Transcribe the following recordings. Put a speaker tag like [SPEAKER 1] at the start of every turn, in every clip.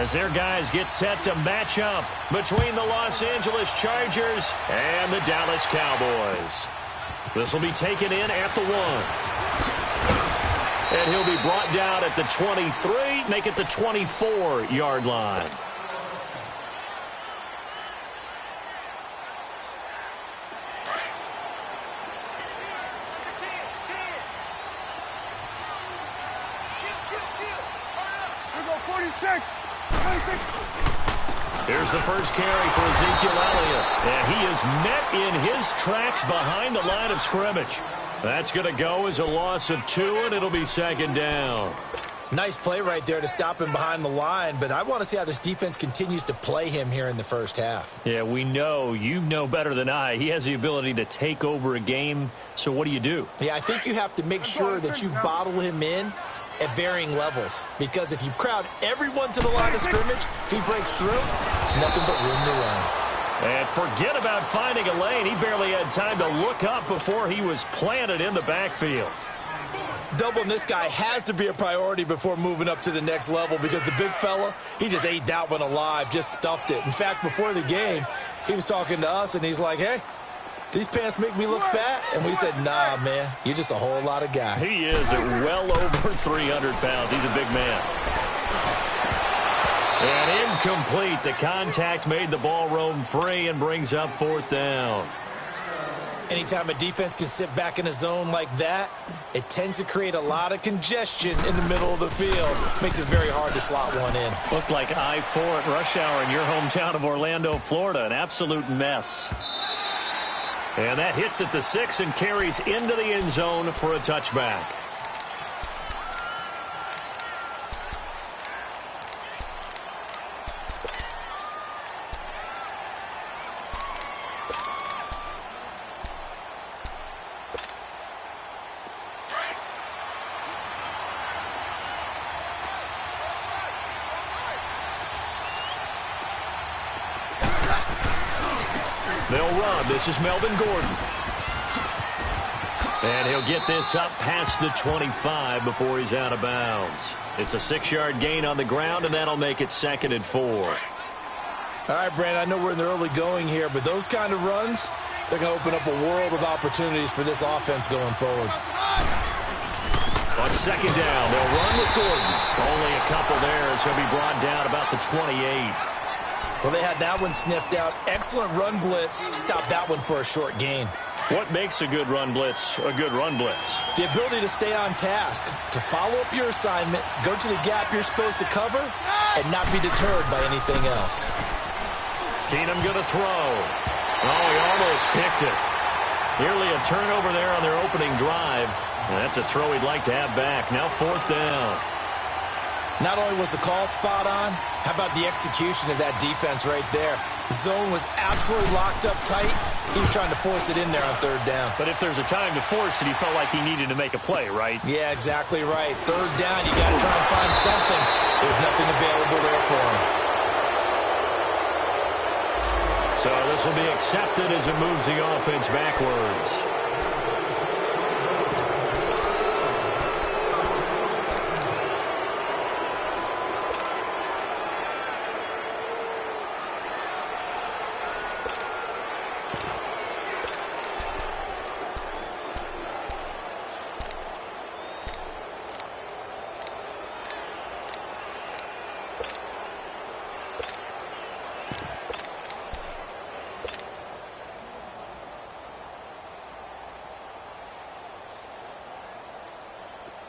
[SPEAKER 1] as their guys get set to match up between the Los Angeles Chargers and the Dallas Cowboys. This will be taken in at the 1. And he'll be brought down at the 23, make it the 24-yard line. Here's the first carry for Ezekiel Elliott. And he is met in his tracks behind the line of scrimmage. That's going to go as a loss of 2, and it'll be 2nd down.
[SPEAKER 2] Nice play right there to stop him behind the line, but I want to see how this defense continues to play him here in the first half.
[SPEAKER 1] Yeah, we know. You know better than I. He has the ability to take over a game, so what do you do?
[SPEAKER 2] Yeah, I think you have to make sure that you bottle him in at varying levels, because if you crowd everyone to the line of scrimmage, if he breaks through, there's nothing but room to run.
[SPEAKER 1] And forget about finding a lane. He barely had time to look up before he was planted in the backfield.
[SPEAKER 2] Doubling this guy has to be a priority before moving up to the next level, because the big fella, he just ate that one alive, just stuffed it. In fact, before the game, he was talking to us, and he's like, hey, these pants make me look fat? And we said, nah, man, you're just a whole lot of guy.
[SPEAKER 1] He is at well over 300 pounds. He's a big man. And incomplete. The contact made the ball roam free and brings up 4th down.
[SPEAKER 2] Anytime a defense can sit back in a zone like that, it tends to create a lot of congestion in the middle of the field. Makes it very hard to slot one in.
[SPEAKER 1] Looked like I-4 at rush hour in your hometown of Orlando, Florida. An absolute mess. And that hits at the 6 and carries into the end zone for a touchback. They'll run. This is Melvin Gordon. And he'll get this up past the 25 before he's out of bounds. It's a 6-yard gain on the ground, and that'll make it 2nd and 4.
[SPEAKER 2] All right, Brandon, I know we're in the early going here, but those kind of runs, they're going to open up a world of opportunities for this offense going forward.
[SPEAKER 1] On 2nd down, they'll run with Gordon. Only a couple there as he'll be brought down about the 28.
[SPEAKER 2] Well, they had that one sniffed out. Excellent run blitz. Stopped that one for a short gain.
[SPEAKER 1] What makes a good run blitz a good run blitz?
[SPEAKER 2] The ability to stay on task, to follow up your assignment, go to the gap you're supposed to cover, and not be deterred by anything else.
[SPEAKER 1] Keenum going to throw. Oh, he almost picked it. Nearly a turnover there on their opening drive. And that's a throw he'd like to have back. Now 4th down.
[SPEAKER 2] Not only was the call spot on, how about the execution of that defense right there? The zone was absolutely locked up tight. He was trying to force it in there on 3rd down.
[SPEAKER 1] But if there's a time to force it, he felt like he needed to make a play, right?
[SPEAKER 2] Yeah, exactly right. 3rd down, you got to try and find something. There's nothing available there for him.
[SPEAKER 1] So this will be accepted as it moves the offense backwards.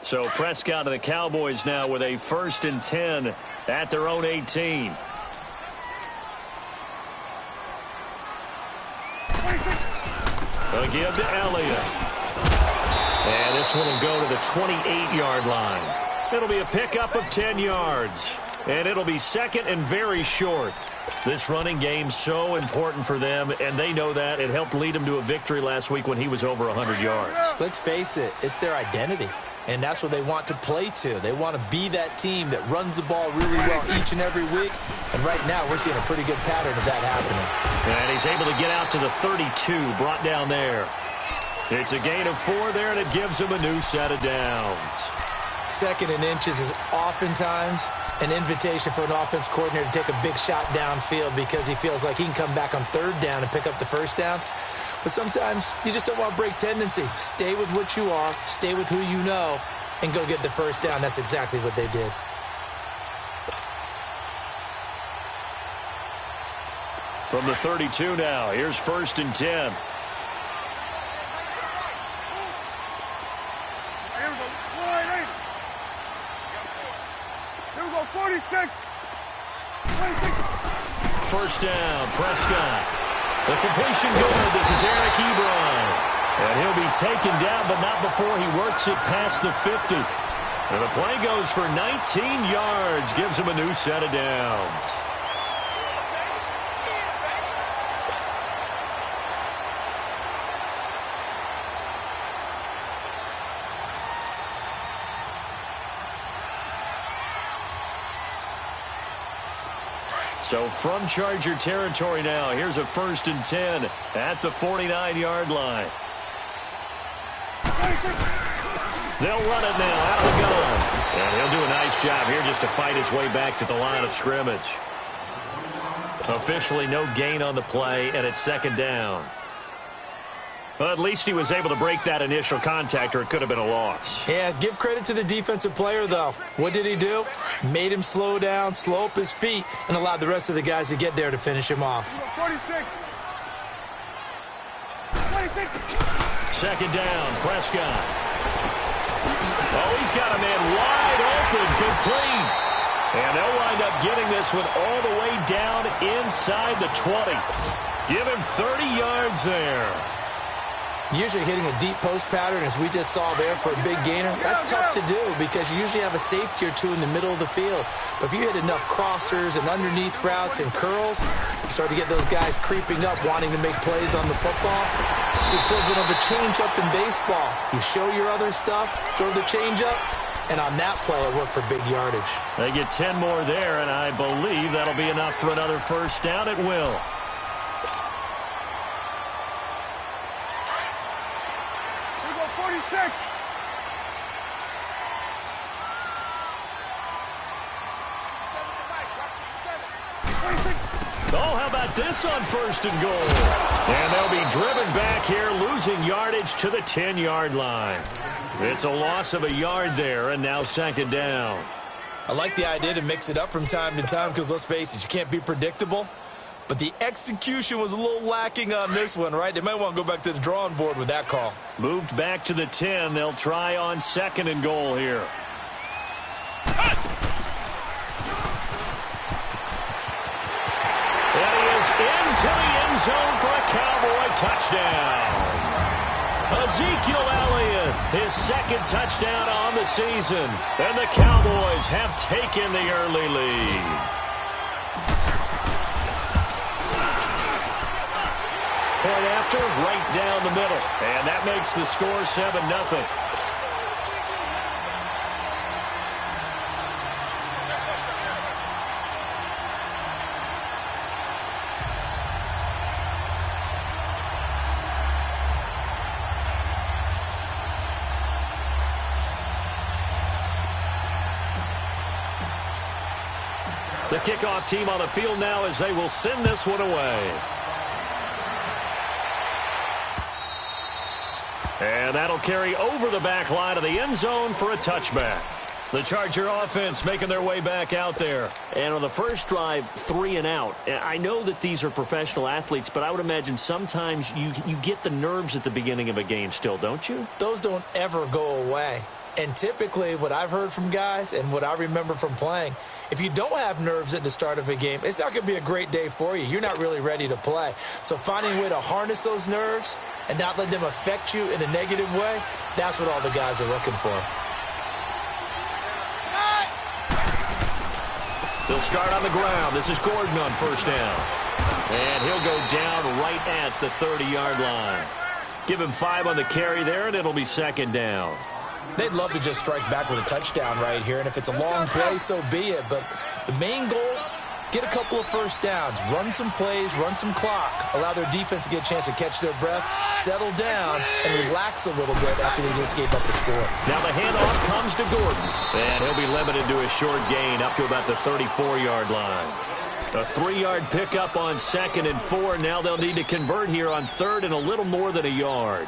[SPEAKER 1] So Prescott and the Cowboys now with a 1st and 10 at their own 18. They'll give to Elliott. And this one will go to the 28-yard line. It'll be a pickup of 10 yards. And it'll be 2nd and very short. This running game so important for them, and they know that. It helped lead them to a victory last week when he was over 100 yards.
[SPEAKER 2] Let's face it, it's their identity. And that's what they want to play to. They want to be that team that runs the ball really well each and every week. And right now, we're seeing a pretty good pattern of that happening.
[SPEAKER 1] And he's able to get out to the 32, brought down there. It's a gain of 4 there, and it gives him a new set of downs.
[SPEAKER 2] 2nd and inches is oftentimes an invitation for an offense coordinator to take a big shot downfield because he feels like he can come back on third down and pick up the first down. But sometimes you just don't want to break tendency. Stay with what you are, stay with who you know, and go get the first down. That's exactly what they did.
[SPEAKER 1] From the 32 now, here's 1st and 10.
[SPEAKER 3] Here we go, 46.
[SPEAKER 1] 1st down, Prescott. The completion good. This is Eric Ebron. And he'll be taken down, but not before he works it past the 50. And the play goes for 19 yards. Gives him a new set of downs. So from Charger territory now, here's a 1st and 10 at the 49-yard line. They'll run it now out of the gun. And he'll do a nice job here just to fight his way back to the line of scrimmage. Officially no gain on the play, and it's 2nd down. Well, at least he was able to break that initial contact, or it could have been a loss.
[SPEAKER 2] Yeah, give credit to the defensive player, though. What did he do? Made him slow down, slow up his feet, and allowed the rest of the guys to get there to finish him off.
[SPEAKER 3] 46.
[SPEAKER 1] 2nd down, Prescott. Oh, he's got a man wide open, complete. And they'll wind up getting this one all the way down inside the 20. Give him 30 yards there.
[SPEAKER 2] Usually hitting a deep post pattern, as we just saw there, for a big gainer, that's tough to do because you usually have a safety or two in the middle of the field. But if you hit enough crossers and underneath routes and curls, you start to get those guys creeping up, wanting to make plays on the football. It's the equivalent of a change-up in baseball. You show your other stuff, throw the change-up, and on that play, it worked for big yardage.
[SPEAKER 1] They get 10 more there, and I believe that'll be enough for another 1st down. It will.
[SPEAKER 3] Here we go, 46.
[SPEAKER 1] Oh, how about this on 1st and goal? And they'll be driven back here, losing yardage to the 10-yard line. It's a loss of a yard there, and now 2nd down.
[SPEAKER 2] I like the idea to mix it up from time to time because, let's face it, you can't be predictable. But the execution was a little lacking on this one, right? They might want to go back to the drawing board with that call.
[SPEAKER 1] Moved back to the 10. They'll try on 2nd and goal here. And he is into the end zone for a Cowboy touchdown. Ezekiel Elliott, his 2nd touchdown on the season. And the Cowboys have taken the early lead. Point after, right down the middle. And that makes the score 7-0. The kickoff team on the field now as they will send this one away. And that'll carry over the back line of the end zone for a touchback. The Charger offense making their way back out there. And on the first drive, 3 and out. I know that these are professional athletes, but I would imagine sometimes you get the nerves at the beginning of a game still, don't you?
[SPEAKER 2] Those don't ever go away. And typically what I've heard from guys and what I remember from playing, if you don't have nerves at the start of a game, it's not going to be a great day for you. You're not really ready to play. So finding a way to harness those nerves and not let them affect you in a negative way, that's what all the guys are looking for.
[SPEAKER 1] They'll start on the ground. This is Gordon on 1st down. And he'll go down right at the 30-yard line. Give him 5 on the carry there, and it'll be 2nd down.
[SPEAKER 2] They'd love to just strike back with a touchdown right here, and if it's a long play, so be it. But the main goal get a couple of first downs, run some plays, run some clock, allow their defense to get a chance to catch their breath, settle down, and relax a little bit after they just gave up the score.
[SPEAKER 1] Now the handoff comes to Gordon, and he'll be limited to a short gain up to about the 34-yard line. A 3-yard pickup on 2nd and 4. Now they'll need to convert here on 3rd and a little more than a yard.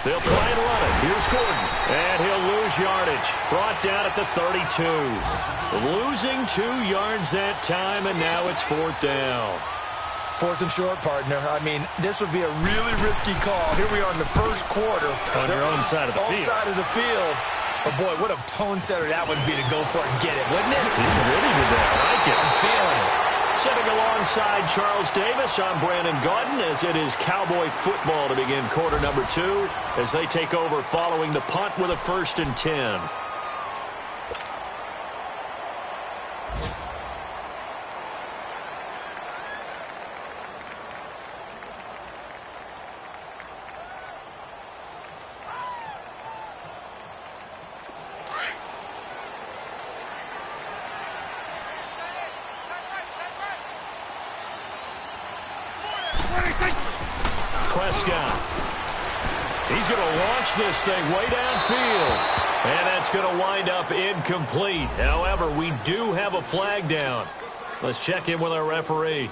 [SPEAKER 1] They'll try and run it. Here's Gordon. And he'll lose yardage. Brought down at the 32. Losing 2 yards that time, and now it's 4th down.
[SPEAKER 2] 4th and short, partner. I mean, this would be a really risky call. Here we are in the first quarter.
[SPEAKER 1] On your own side of the field.
[SPEAKER 2] Own side of the field. But, boy, what a tone setter that would be to go for it and get it, wouldn't it?
[SPEAKER 1] He really did that. I like it.
[SPEAKER 2] I'm feeling it.
[SPEAKER 1] Sitting alongside Charles Davis, I'm Brandon Gaudin, as it is Cowboy football to begin quarter number 2 as they take over following the punt with a 1st and 10. Prescott. He's going to launch this thing way downfield. And that's going to wind up incomplete. However, we do have a flag down. Let's check in with our referee.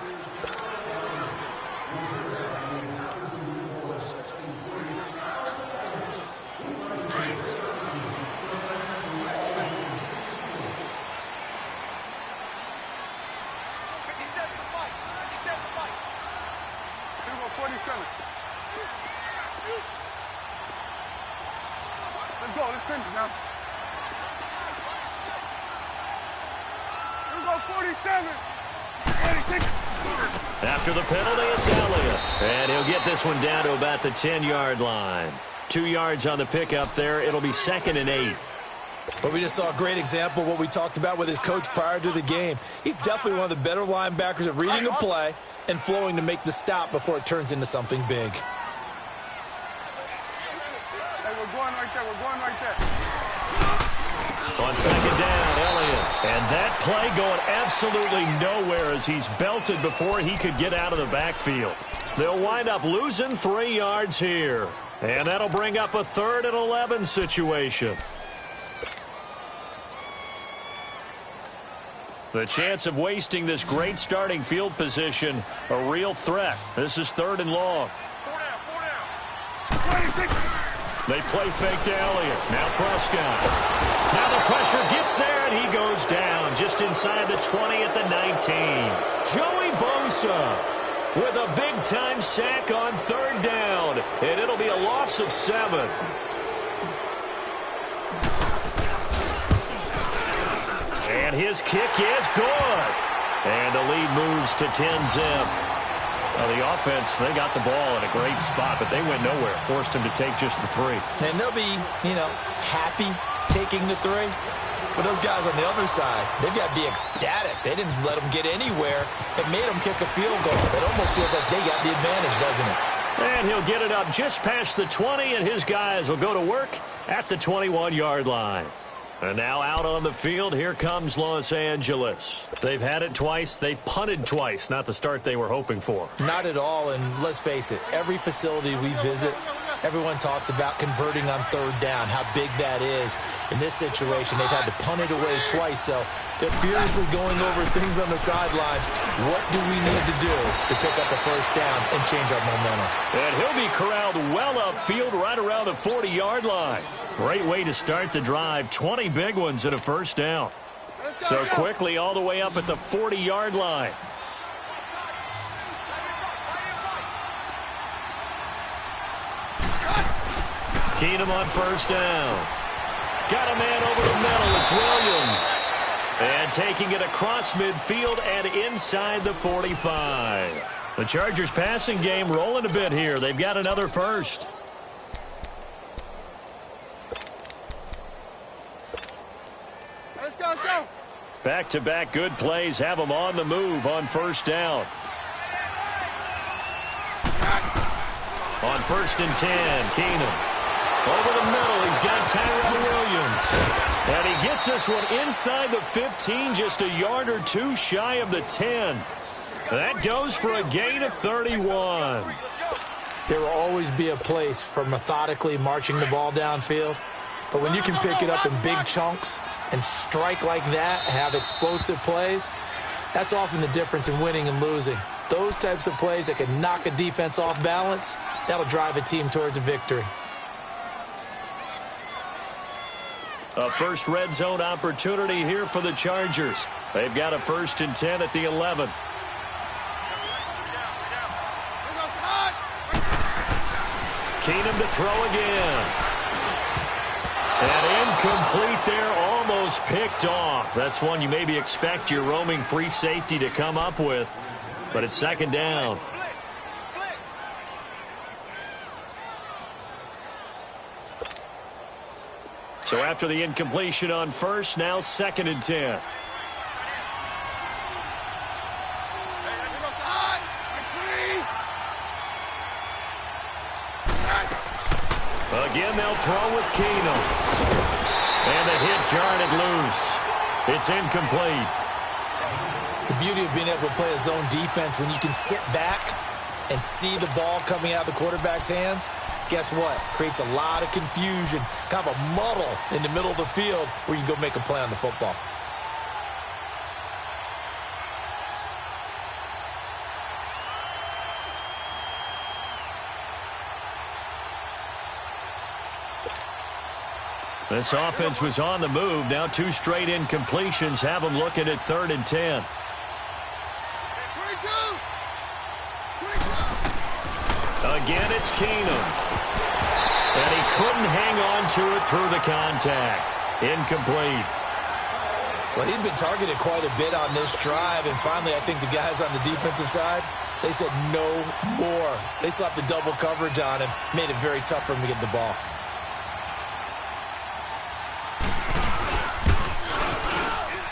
[SPEAKER 3] Let's go. Let's finish now. Here we go, 47. 46.
[SPEAKER 1] After the penalty, it's Elliott. And he'll get this one down to about the 10-yard line. 2 yards on the pickup there. It'll be 2nd and 8.
[SPEAKER 2] But we just saw a great example of what we talked about with his coach prior to the game. He's definitely one of the better linebackers at reading a play and flowing to make the stop before it turns into something big.
[SPEAKER 3] Hey, we're going right there. We're going right there.
[SPEAKER 1] On 2nd down, Elliott. And that play going absolutely nowhere as he's belted before he could get out of the backfield. They'll wind up losing 3 yards here. And that'll bring up a 3rd and 11 situation. The chance of wasting this great starting field position, a real threat. This is 3rd and long.
[SPEAKER 3] 26.
[SPEAKER 1] They play fake to Elliott. Now Prescott. Now the pressure gets there, and he goes down just inside the 20 at the 19. Joey Bosa with a big-time sack on 3rd down, and it'll be a loss of 7. And his kick is good. And the lead moves to 10-zip. Well, the offense, they got the ball in a great spot, but they went nowhere. Forced him to take just the 3.
[SPEAKER 2] And they'll be, happy taking the 3. But those guys on the other side, they've got to be ecstatic. They didn't let them get anywhere. It made them kick a field goal. It almost feels like they got the advantage, doesn't it?
[SPEAKER 1] And he'll get it up just past the 20, and his guys will go to work at the 21-yard line. And now out on the field, here comes Los Angeles. They've had it twice. They've punted twice. Not the start they were hoping for.
[SPEAKER 2] Not at all, and let's face it, every facility we visit, everyone talks about converting on 3rd down, how big that is. In this situation, they've had to punt it away twice, so they're furiously going over things on the sidelines. What do we need to do to pick up a 1st down and change our momentum?
[SPEAKER 1] And he'll be corralled well upfield right around the 40-yard line. Great way to start the drive. 20 big ones and a 1st down. So quickly all the way up at the 40-yard line. Keenum on 1st down. Got a man over the middle. It's Williams. And taking it across midfield and inside the 45. The Chargers passing game rolling a bit here. They've got another 1st.
[SPEAKER 3] Let's go.
[SPEAKER 1] Back-to-back good plays have them on the move on 1st down. On 1st and 10, Keenum. Over the middle, he's got Tyrell Williams. And he gets this one inside the 15, just a yard or two shy of the 10. That goes for a gain of 31.
[SPEAKER 2] There will always be a place for methodically marching the ball downfield. But when you can pick it up in big chunks and strike like that, have explosive plays, that's often the difference in winning and losing. Those types of plays that can knock a defense off balance, that'll drive a team towards a victory.
[SPEAKER 1] A first red zone opportunity here for the Chargers. They've got a 1st and 10 at the 11. Keenum to throw again. And incomplete there, almost picked off. That's one you maybe expect your roaming free safety to come up with. But it's 2nd down. So after the incompletion on 1st, now 2nd and 10. Again, they'll throw with Keenum. And the hit jarred it loose. It's incomplete.
[SPEAKER 2] The beauty of being able to play a zone defense when you can sit back and see the ball coming out of the quarterback's hands, guess what? Creates a lot of confusion, kind of a muddle in the middle of the field where you can go make a play on the football.
[SPEAKER 1] This offense was on the move. Now 2 straight incompletions have them looking at 3rd and 10. Again, it's Keenum. And he couldn't hang on to it through the contact. Incomplete.
[SPEAKER 2] Well, he'd been targeted quite a bit on this drive, and finally I think the guys on the defensive side, they said no more. They slapped the double coverage on him, made it very tough for him to get the ball.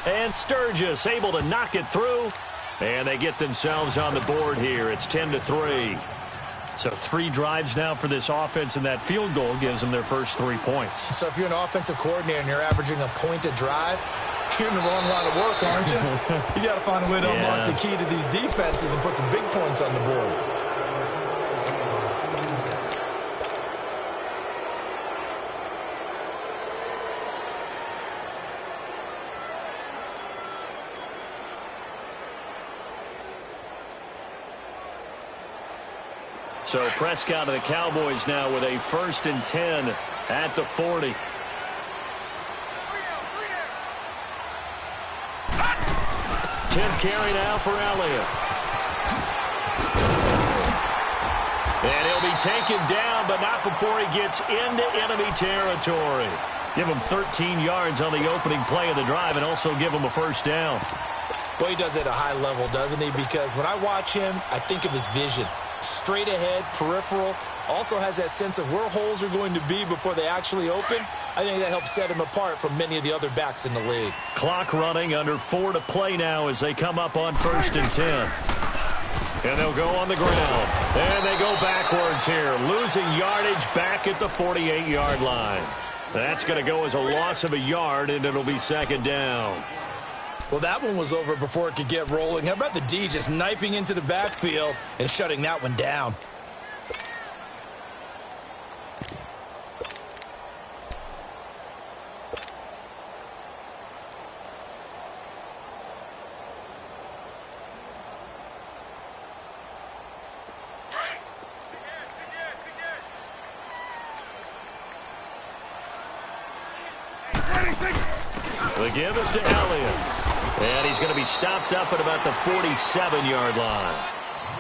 [SPEAKER 1] And Sturgis able to knock it through. And they get themselves on the board here. It's 10-3. So 3 drives now for this offense, and that field goal gives them their first 3 points.
[SPEAKER 2] So if you're an offensive coordinator and you're averaging a point a drive, you're in the wrong line of work, aren't you? You got to find a way to unlock the key to these defenses and put some big points on the board.
[SPEAKER 1] So Prescott of the Cowboys now with a 1st and 10 at the 40. 10th carry now for Elliott. And he'll be taken down, but not before he gets into enemy territory. Give him 13 yards on the opening play of the drive and also give him a 1st down.
[SPEAKER 2] Well, he does it at a high level, doesn't he? Because when I watch him, I think of his vision. Straight ahead, peripheral, also has that sense of where holes are going to be before they actually open. I think that helps set him apart from many of the other backs in the league.
[SPEAKER 1] Clock running, under 4 to play now as they come up on 1st and 10. And they'll go on the ground. And they go backwards here, losing yardage back at the 48-yard line. That's going to go as a loss of a yard, and it'll be 2nd down.
[SPEAKER 2] Well, that one was over before it could get rolling. How about the D just knifing into the backfield and shutting that one down?
[SPEAKER 1] The give is to Elliott. And he's going to be stopped up at about the 47-yard line.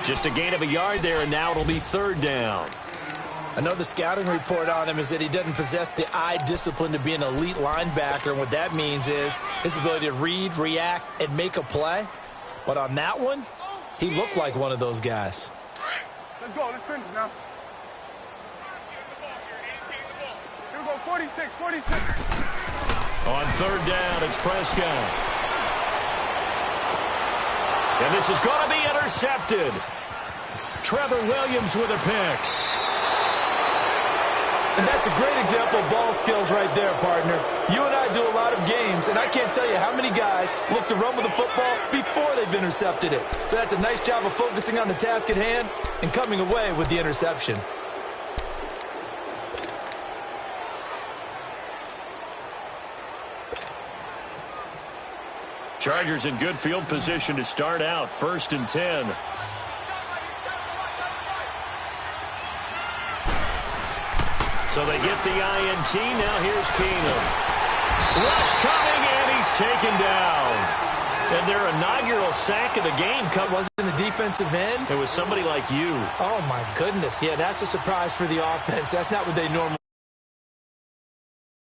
[SPEAKER 1] Just a gain of a yard there, and now it'll be 3rd down.
[SPEAKER 2] Another scouting report on him is that he doesn't possess the eye discipline to be an elite linebacker. And what that means is his ability to read, react, and make a play. But on that one, he looked like one of those guys.
[SPEAKER 3] Let's go. Let's finish now. Here we go. 46, 46.
[SPEAKER 1] On 3rd down, it's Prescott. And this is going to be intercepted. Trevor Williams with a pick.
[SPEAKER 2] And that's a great example of ball skills right there, partner. You and I do a lot of games, and I can't tell you how many guys look to run with the football before they've intercepted it. So that's a nice job of focusing on the task at hand and coming away with the interception.
[SPEAKER 1] Chargers in good field position to start out, 1st and 10. So they get the INT. Now here's Keenum. Rush coming, and he's taken down. And their inaugural sack of the game
[SPEAKER 2] wasn't a defensive end.
[SPEAKER 1] It was somebody like you.
[SPEAKER 2] Oh, my goodness. Yeah, that's a surprise for the offense. That's not what they normally